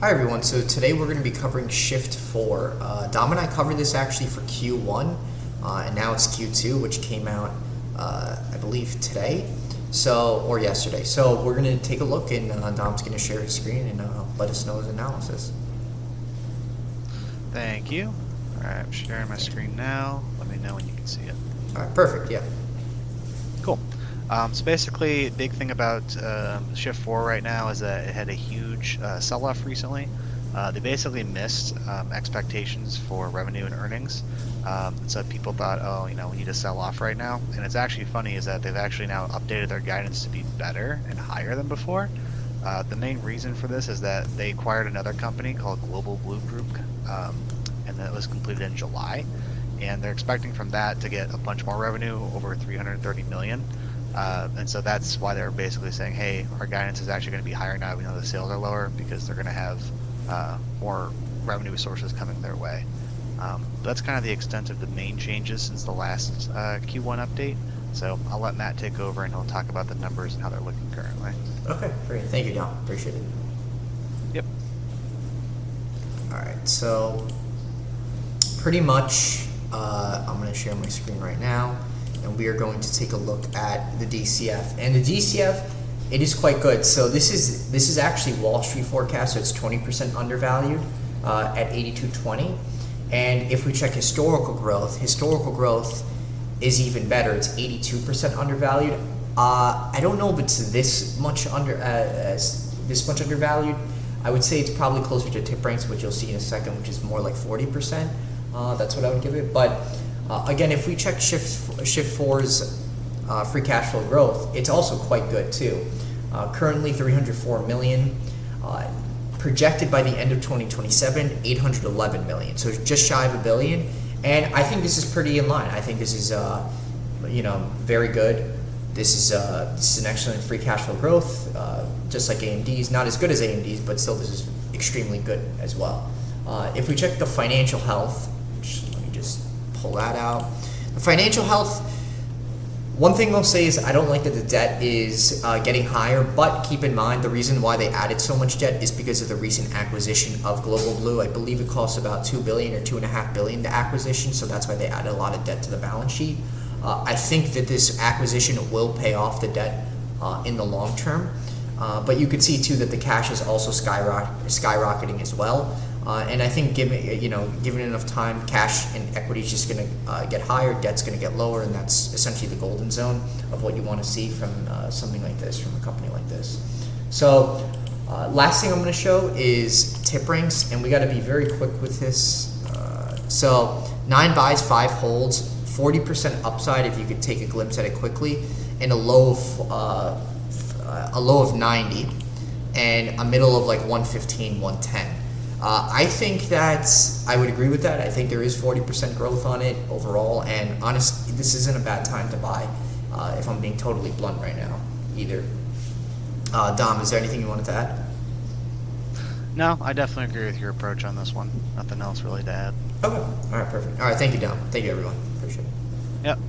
Hi everyone, so today we're going to be covering Shift4. Dom and I covered this actually for Q1, and now it's Q2, which came out, I believe, today, or yesterday. So we're going to take a look, and Dom's going to share his screen and let us know his analysis. Thank you. All right, I'm sharing my screen now. Let me know when you can see it. All right, perfect, yeah. Cool. So basically, big thing about Shift4 right now is that it had a huge sell-off recently. They basically missed expectations for revenue and earnings. So people thought, oh, we need to sell off right now. And it's actually funny is that they've actually now updated their guidance to be better and higher than before. The main reason for this is that they acquired another company called Global Blue Group, and that was completed in July. And they're expecting from that to get a bunch more revenue, over 330 million. And so that's why they're basically saying, hey, our guidance is actually going to be higher now. We know the sales are lower because they're going to have more revenue sources coming their way. That's kind of the extent of the main changes since the last Q1 update. So I'll let Matt take over and he'll talk about the numbers and how they're looking currently. Okay, great. Thank you, Dom. Appreciate it. Yep. All right, so pretty much I'm going to share my screen right now, and we are going to take a look at the DCF. And the DCF, it is quite good. So this is actually Wall Street forecast, so it's 20% undervalued at 82.20. And if we check historical growth is even better. It's 82% undervalued. I don't know if it's this much undervalued. I would say it's probably closer to Tipranks, which you'll see in a second, which is more like 40%. That's what I would give it. But again, if we check Shift4's free cash flow growth, it's also quite good too. Currently 304 million. Projected by the end of 2027, 811 million. So just shy of $1 billion. And I think this is pretty in line. I think this is very good. This is an excellent free cash flow growth, just like AMD's. Not as good as AMD's, but still this is extremely good as well. If we check the financial health, let me just pull that out. The financial health, one thing they'll say is I don't like that the debt is getting higher, but keep in mind the reason why they added so much debt is because of the recent acquisition of Global Blue. I believe it costs about $2 billion or $2.5 billion to acquisition, so that's why they added a lot of debt to the balance sheet. I think that this acquisition will pay off the debt in the long term, but you could see too that the cash is also skyrocketing as well. And I think given enough time, cash and equity is just going to get higher, debt's going to get lower, and that's essentially the golden zone of what you want to see from something like this, from a company like this. So last thing I'm going to show is Tipranks, and we got to be very quick with this. So 9 buys, 5 holds, 40% upside if you could take a glimpse at it quickly, and a low of 90, and a middle of like 115, 110. I think that I would agree with that. I think there is 40% growth on it overall, and honestly, this isn't a bad time to buy, if I'm being totally blunt right now, either. Dom, is there anything you wanted to add? No, I definitely agree with your approach on this one. Nothing else really to add. Okay. All right, perfect. All right, thank you, Dom. Thank you, everyone. Appreciate it. Yep.